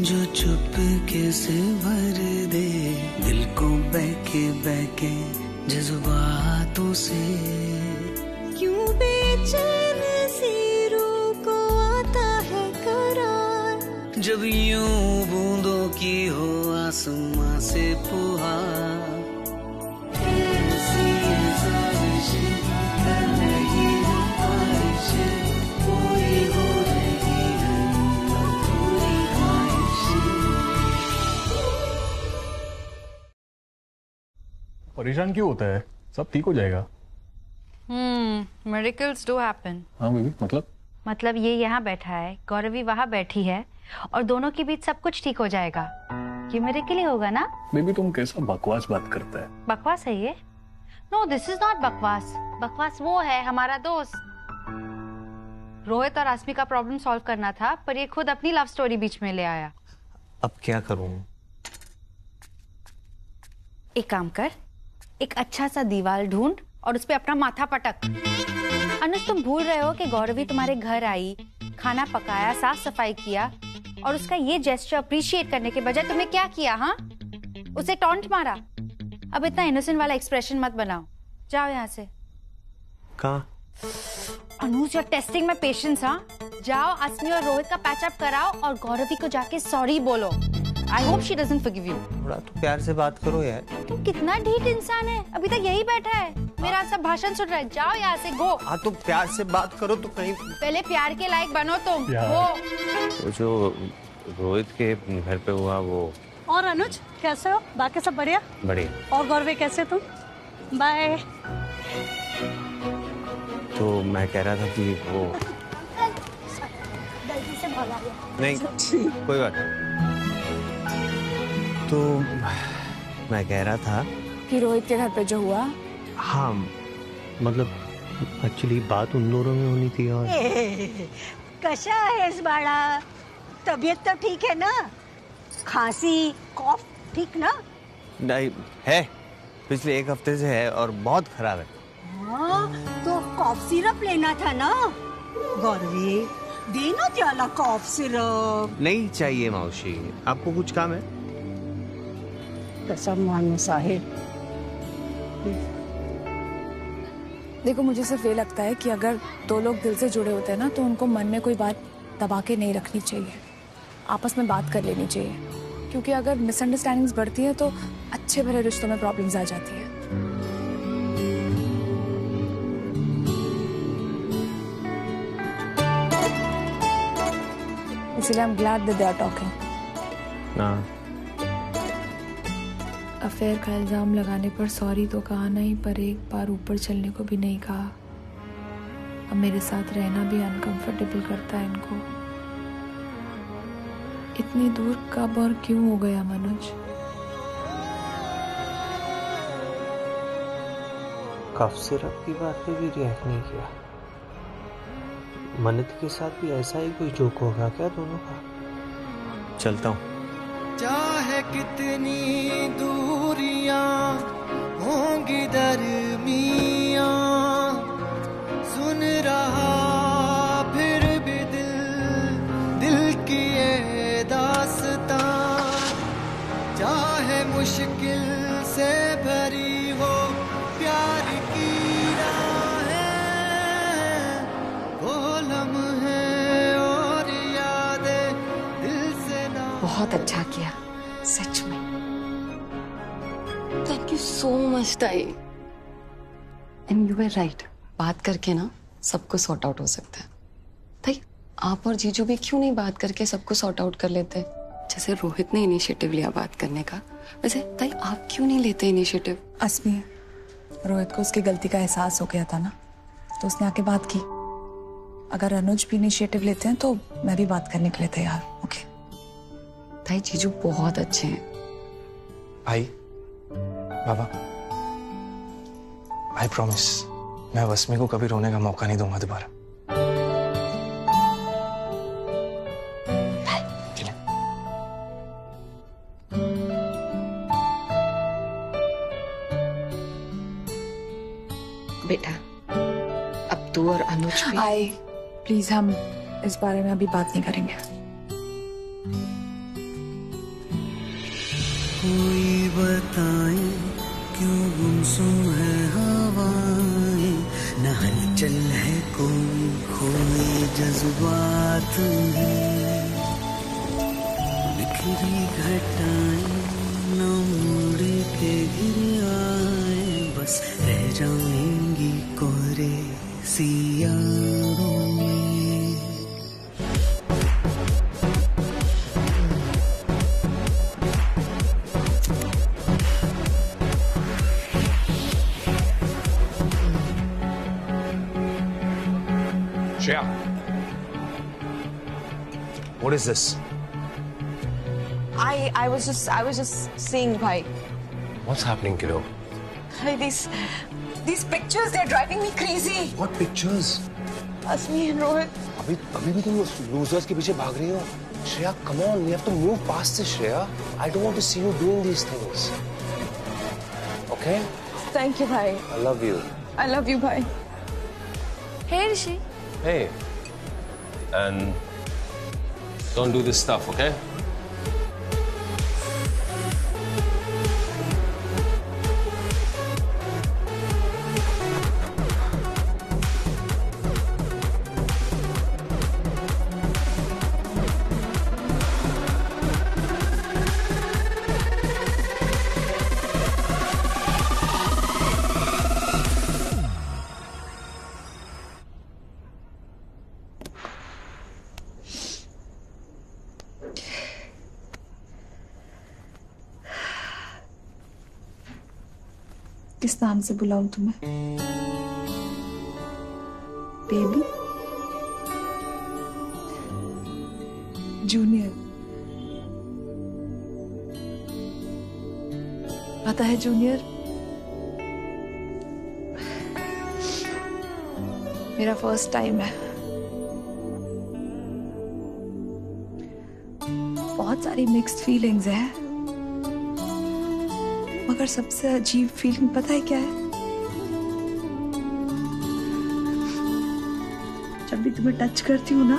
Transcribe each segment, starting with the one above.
जो चुपके से भर दे दिल को बहके बहके जज्बातों से। क्यों बेचैन सी रूह को आता है करार, जब यूं बूंदों की हो आसमां से फुहार। परेशान क्यों होता है? सब ठीक हो जाएगा। Miracles do happen. हाँ बेबी, मतलब ये यहाँ बैठा है, गौरवी वहाँ बैठी है और दोनों के बीच सब कुछ ठीक हो जाएगा। ये मिरेकल ही होगा ना? बेबी तुम कैसा बकवास बात करता है? बकवास है ये? नो, दिस इज नॉट बकवास। बकवास वो है हमारा दोस्त रोहित और आसमी का प्रॉब्लम सॉल्व करना था, पर ये खुद अपनी लव स्टोरी बीच में ले आया। अब क्या करूं? एक काम कर, एक अच्छा सा दीवार ढूंढ और उस पे अपना माथा पटक। अनुज, तुम भूल रहे हो कि गौरवी तुम्हारे घर आई, खाना पकाया, साफ सफाई किया और उसका ये जेस्चर अप्रिशिएट करने के बजाय तुमने क्या किया? हाँ, उसे टॉन्ट मारा। अब इतना इनोसेंट वाला एक्सप्रेशन मत बनाओ, जाओ यहाँ से। कहाँ? अनुज, you're टेस्टिंग माय पेशेंस। हाँ, जाओ आसमी और रोहित का पैचअप कराओ और गौरवी को जाके सॉरी बोलो। I hope she doesn't forgive you. थोड़ा तो प्यार से बात करो यार। तुम कितना ढीठ इंसान है, अभी तक यही बैठा है, मेरा सब भाषण सुन रहा है। जाओ यहाँ से, गो। हाँ तो प्यार से बात करो तो कहीं। पहले प्यार के लायक बनो तुम, गो। तो जो रोहित के घर पे हुआ वो। और अनुज कैसे हो? बाकी सब बढ़िया? बढ़िया। और गौरवी कैसे तुम? बाय। तो मैं कह रहा था कि वो गलती से भगा दिया। नहीं, कोई बात नहीं। तो मैं कह रहा था कि रोहित के घर पे जो हुआ। हाँ, मतलब एक्चुअली बात उन दोनों में होनी थी। और कशा है इस बाड़ा? तबीयत तो ठीक है ना? खांसी कॉफ ठीक ना? नहीं है, पिछले एक हफ्ते से है और बहुत खराब है। हाँ, तो कॉफ सिरप लेना था ना गौरवी, देना त्याला कॉफ सिरप। नहीं चाहिए मौसी, आपको कुछ काम है? कसम मानो साहिब। देखो, मुझे सिर्फ ये लगता है कि अगर दो लोग दिल से जुड़े होते हैं ना, तो उनको मन में कोई बात दबा के नहीं रखनी चाहिए, आपस में बात कर लेनी चाहिए। क्योंकि अगर मिसअंडरस्टैंडिंग्स बढ़ती है तो अच्छे भरे रिश्तों में प्रॉब्लम्स आ जाती है। इसलिए I'm glad that they are talking. Affair का इल्जाम लगाने पर सॉरी तो कहा नहीं, पर एक बार ऊपर चलने को भी नहीं कहा। अब मेरे साथ रहना भी अनकंफर्टेबल करता है इनको। इतनी दूर कब और क्यों हो गया मनोज? कफ सिरप की बात पे भी रिएक्ट नहीं किया। मन्नत के साथ भी ऐसा ही कोई जोक होगा क्या दोनों का? चलता हूँ। चाहे कितनी दूरियां होंगी दरमियां, सुन रहा फिर भी दिल की ये दास्तां। चाहे मुश्किल से भरी हो प्यार की राहें, वो लम्हे और यादें दिल से ना। बहुत अच्छा किया सच में। थैंक यू सो मच ताई। एंड यू वर राइट, बात करके ना सब कुछ सॉर्ट आउट हो सकता है। ताई, आप और जीजू भी क्यों नहीं बात करके सबको सॉर्ट आउट कर लेते? जैसे रोहित ने इनिशिएटिव लिया बात करने का, वैसे ताई आप क्यों नहीं लेते इनिशिएटिव? असमी, रोहित को उसकी गलती का एहसास हो गया था ना, तो उसने आके बात की। अगर अनुज भी इनिशिएटिव लेते हैं तो मैं भी बात करने के लिए तैयार। ओके ताई, जीजू बहुत अच्छे हैं। भाई, बाबा, आई प्रॉमिस मैं वस्मी को कभी रोने का मौका नहीं दूंगा दोबारा। बेटा, अब तू और अनुज भी। प्लीज हम इस बारे में अभी बात नहीं करेंगे। कोई बताए क्यों गुमसुम है हवाएं, न हलचल है कोई खोए जज्बात में, बिखरी घटाएं न मुड़ के गिर आए, बस रह जाएंगी कोरे सियारों में। Shreya, what is this? I was just seeing, bhai. What's happening, kiddo? Hey, these pictures, they're driving me crazy. What pictures? Asmi and Rohit. अभी भी तुम losers के पीछे भाग रही हो? Shreya, come on, we have to move past this, Shreya. I don't want to see you doing these things. Okay? Thank you, bhai. I love you. I love you, bhai. Hey, Rishi. Hey. And don't do this stuff, okay? किस नाम से बुलाऊं तुम्हें? Baby? Junior? पता है junior, मेरा first time है। बहुत सारी मिक्स्ड फीलिंग्स है, मगर सबसे अजीब फीलिंग पता है क्या है? जब भी तुम्हें टच करती हूँ ना,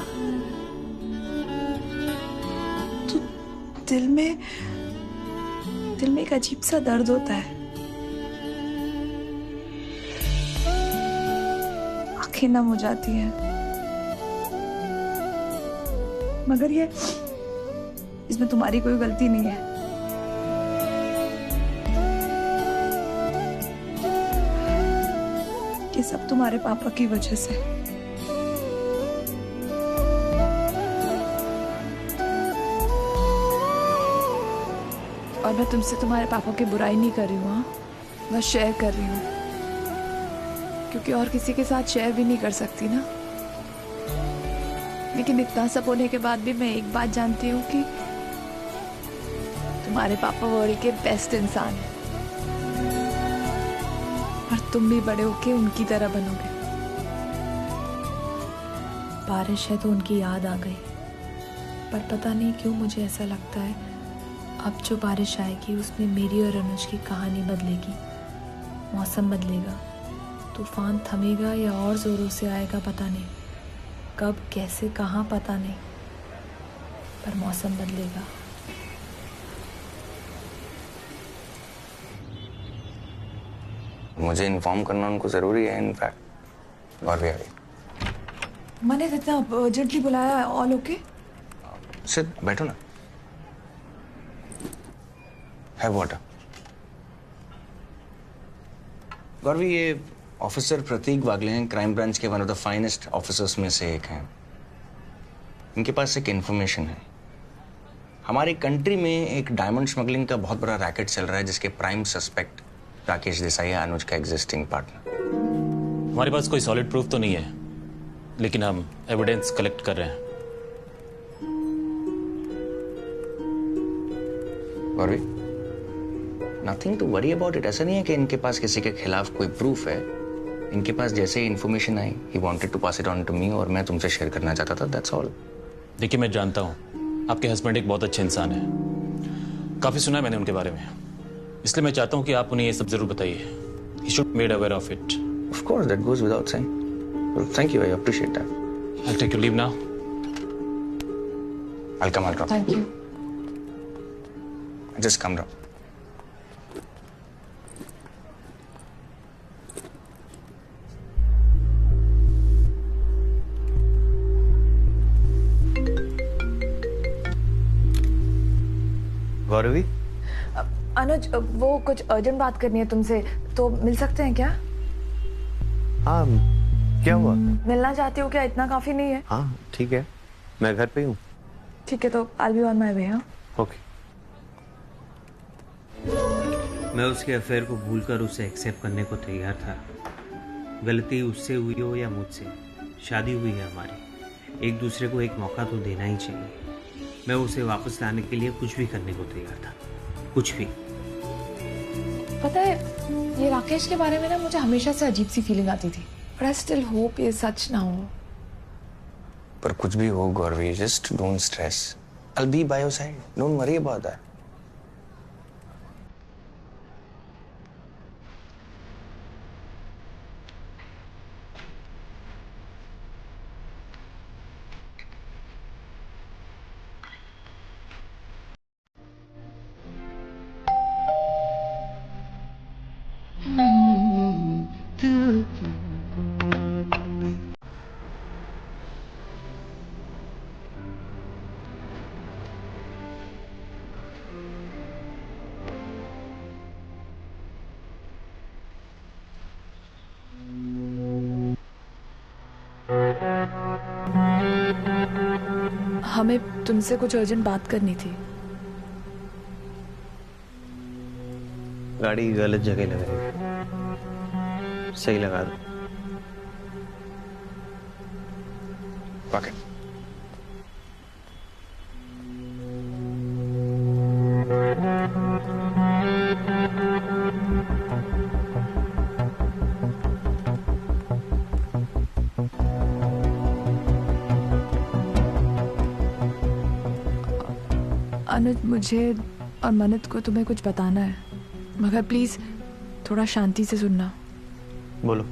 तो दिल में एक अजीब सा दर्द होता है। आंखें नम हो जाती हैं। मगर इसमें तुम्हारी कोई गलती नहीं है। ये सब तुम्हारे पापा की वजह से। और मैं तुमसे तुम्हारे पापा की बुराई नहीं कर रही हूँ, बस शेयर कर रही हूँ, क्योंकि और किसी के साथ शेयर भी नहीं कर सकती ना। लेकिन इतना सब होने के बाद भी मैं एक बात जानती हूँ कि तुम्हारे पापा वर्ल्ड के बेस्ट इंसान हैं, और तुम भी बड़े होके उनकी तरह बनोगे। बारिश है तो उनकी याद आ गई, पर पता नहीं क्यों मुझे ऐसा लगता है अब जो बारिश आएगी उसमें मेरी और अनुज की कहानी बदलेगी। मौसम बदलेगा, तूफान थमेगा या और जोरों से आएगा पता नहीं, कब कैसे कहाँ पता नहीं, पर मौसम बदलेगा। मुझे इन्फॉर्म करना उनको जरूरी है इनफैक्ट। और भी आ गई। मैंने इतना अर्जेंटली बुलाया। All okay? सिट, बैठो ना। Have water. गौरवी, ये ऑफिसर प्रतीक वागले हैं, क्राइम ब्रांच के one of the finest officers में से एक हैं। इनके पास एक इंफॉर्मेशन है। हमारी कंट्री में एक डायमंड स्मगलिंग का बहुत बड़ा रैकेट चल रहा है, जिसके प्राइम सस्पेक्ट राकेश देसाई है, अनुज का एग्जिस्टिंग पार्टनर। हमारे पास कोई सॉलिड प्रूफ तो नहीं है, लेकिन हम एविडेंस कलेक्ट कर रहे हैं। Gauravi, nothing to worry about it. ऐसा नहीं है कि इनके पास किसी के खिलाफ कोई प्रूफ है। इनके पास जैसे ही इन्फॉर्मेशन आई, he wanted to pass it on to me, और मैं तुमसे शेयर करना चाहता था, दैट्स ऑल। देखिए, मैं जानता हूँ आपके हस्बैंड एक बहुत अच्छे इंसान है, काफी सुना है मैंने उनके बारे में, इसलिए मैं चाहता हूँ कि आप उन्हें ये सब जरूर बताइए। He should be made aware of it. Of course, that goes without saying. Well, thank you, I appreciate that. I'll take your leave now. I'll come, I'll drop. Thank you. Just come down. Gauravi, अनुज, वो कुछ urgent बात करनी है तुमसे, तो मिल सकते हैं क्या? हाँ, क्या हुआ? मिलना चाहती हो क्या? इतना काफी नहीं है? हाँ ठीक है, मैं घर पे हूँ। ठीक है, तो I'll be on my way। हाँ, ओके। मैं उसके अफेयर को भूलकर उसे एक्सेप्ट करने को तैयार था। गलती उससे हुई हो या मुझसे, शादी हुई है हमारी, एक दूसरे को एक मौका तो देना ही चाहिए। मैं उसे वापस लाने के लिए कुछ भी करने को तैयार था, कुछ भी। पता है, ये राकेश के बारे में ना मुझे हमेशा से अजीब सी फीलिंग आती थी, बट आई स्टिल होप ये सच ना हो। पर कुछ भी हो Gauravi, just don't stress. I'll be by your side. Don't worry about that. हमें तुमसे कुछ अर्जेंट बात करनी थी। गाड़ी गलत जगह लग रही है, सही लगा दो। ओके। अनुज, मुझे और मनित को तुम्हें कुछ बताना है, मगर प्लीज थोड़ा शांति से सुनना। बोलो।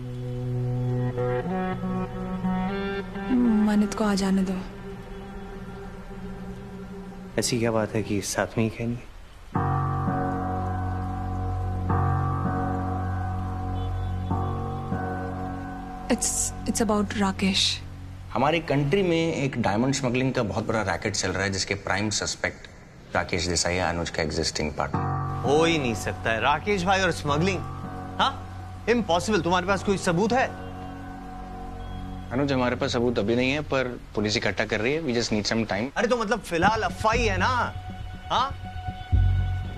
मनित को आ जाने दो। ऐसी क्या बात है कि साथ में ही कहनी है? It's about Rakesh. हमारी कंट्री में एक डायमंड स्मगलिंग का बहुत बड़ा रैकेट चल रहा है, जिसके प्राइम सस्पेक्ट राकेश देसाई है, अनुज का एग्जिस्टिंग पार्टनर। हो ही नहीं सकता है राकेश भाई और स्मगलिंग। हाँ, इम्पॉसिबल। तुम्हारे पास कोई सबूत है? अनुज, हमारे पास सबूत अभी नहीं है, पर पुलिस इकट्ठा कर रही है। We just need some time. अरे तो मतलब फिलहाल अफवाही है ना? हाँ,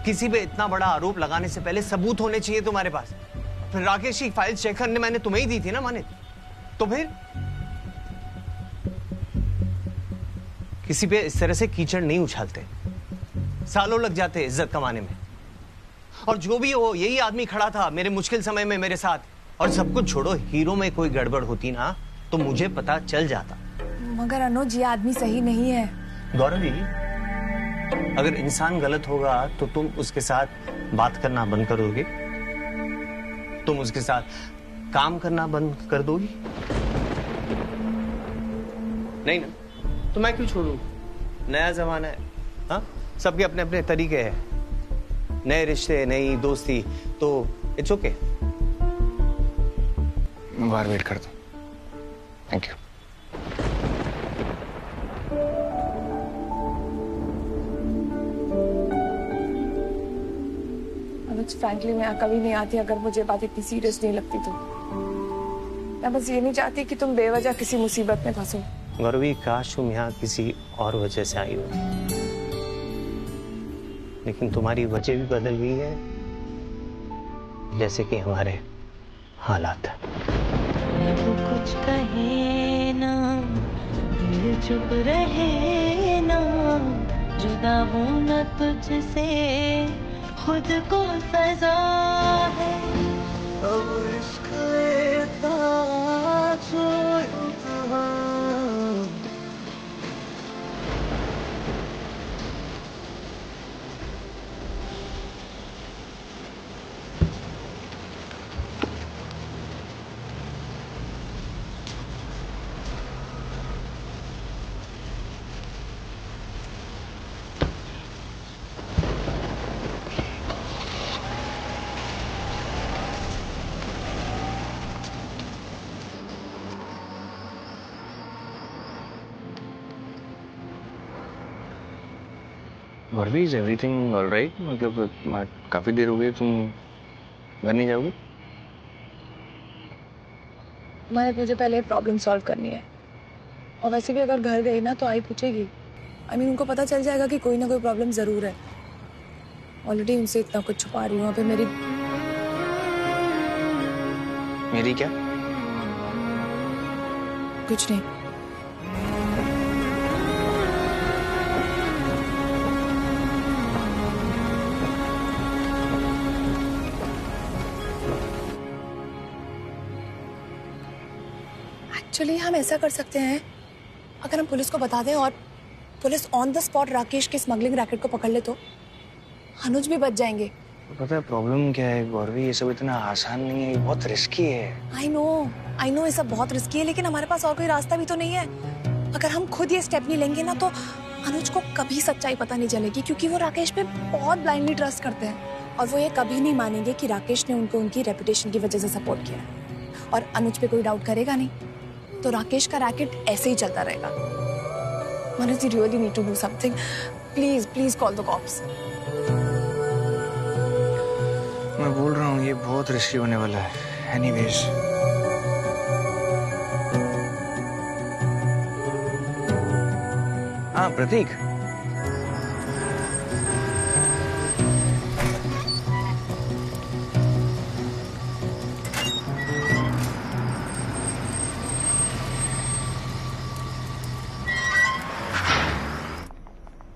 किसी पे इतना बड़ा आरोप लगाने से पहले सबूत होने चाहिए तुम्हारे पास। फिर राकेश की फाइल चेक करने मैंने तुम्हें ही दी थी ना मानित, तो फिर किसी पे इस तरह से कीचड़ नहीं उछालते, सालों लग जाते इज्जत कमाने में। और जो भी हो, यही आदमी खड़ा था मेरे मुश्किल समय में मेरे साथ। और सब कुछ छोड़ो, हीरो में कोई गड़बड़ होती ना तो मुझे पता चल जाता। मगर अनुज, ये आदमी सही नहीं है। गौरवी, अगर इंसान गलत होगा तो तुम उसके साथ बात करना बंद कर दोगे? तुम उसके साथ काम करना बंद कर दोगी? नहीं ना, तो मैं क्यों छोड़ू? नया जमाना है, हाँ, सबके अपने अपने तरीके हैं, नए रिश्ते, नई दोस्ती, तो इट्स ओके। मैं बाहर वेट करता हूँ। Thank you. अनुज, फ्रैंकली मैं कभी नहीं आती अगर मुझे बात इतनी सीरियस नहीं लगती तो। मैं बस ये नहीं चाहती कि तुम बेवजह किसी मुसीबत में फंसो। गौरवी, काश तुम यहाँ किसी और वजह से आई हो, लेकिन तुम्हारी वजह भी बदल गई है, जैसे कि हमारे हालात। कुछ कहे ना, दिल चुप रहे ना, जुदा हूं ना तुझसे, खुद को सजा है। अब इश्क गौरवी, इज एवरीथिंग ऑलराइट? मतलब काफी देर हो गई, तुम घर नहीं जाओगे? मुझे पहले प्रॉब्लम सॉल्व करनी है, और वैसे भी अगर घर गई ना तो आई पूछेगी। उनको पता चल जाएगा कि कोई ना कोई प्रॉब्लम जरूर है। ऑलरेडी उनसे इतना कुछ छुपा रही हूँ, अभी मेरी क्या? कुछ नहीं। एक्चुअली हम ऐसा कर सकते हैं, अगर हम पुलिस को बता दें और police on the spot Rakesh के स्मगलिंग रैकेट को पकड़ ले तो अनुज भी बच जाएंगे। पता है प्रॉब्लम क्या है गौरवी, ये सब इतना आसान नहीं है, ये बहुत रिस्की है। आई नो ये सब बहुत रिस्की है, लेकिन हमारे पास और कोई रास्ता भी तो नहीं है। अगर हम खुद ये स्टेप नहीं लेंगे ना तो अनुज को कभी सच्चाई पता नहीं चलेगी, क्योंकि वो राकेश पे बहुत ब्लाइंडली ट्रस्ट करते हैं, और वो ये कभी नहीं मानेंगे कि राकेश ने उनको उनकी रेपुटेशन की वजह से सपोर्ट किया है। और अनुज पे कोई डाउट करेगा नहीं तो राकेश का रैकेट ऐसे ही चलता रहेगा। Manoj, you really need to do something. Please call the cops. मैं बोल रहा हूँ ये बहुत रिस्की होने वाला है। एनीवेज, हाँ प्रतीक,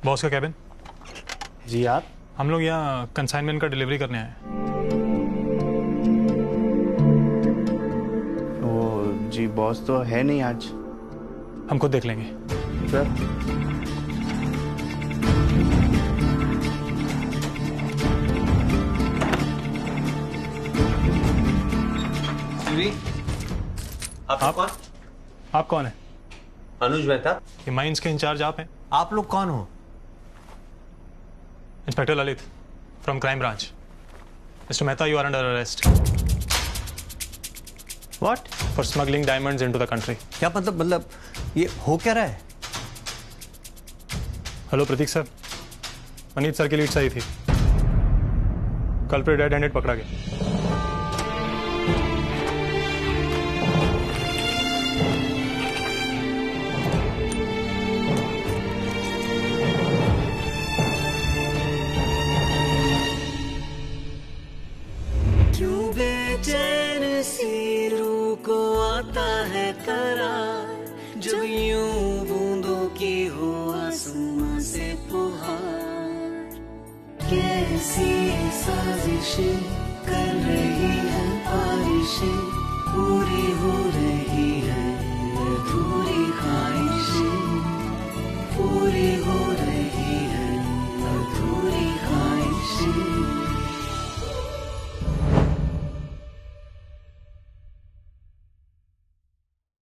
बॉस का कैबिन। जी आप? हम लोग यहाँ कंसाइनमेंट का डिलीवरी करने आए हैं। ओ जी, बॉस तो है नहीं आज। हम खुद देख लेंगे। सर, आप कौन है? अनुज मेहता। ये माइंस के इंचार्ज आप हैं? आप लोग कौन हो? Inspector Lalit from crime branch. Mister Mehta, you are under arrest. What? For smuggling diamonds into the country. क्या मतलब ये हो क्या रहा है? Hello Prateek sir, Manish sir की लीड सही थी। कल्प्रिट रेड हैंडेड पकड़ा गया। बेचैन सी रूह को आता है करार, जब यूं बूंदों की हो आसमां से पुहार। कैसी साजिशें कर रही है बारिशें, पूरी हो रही है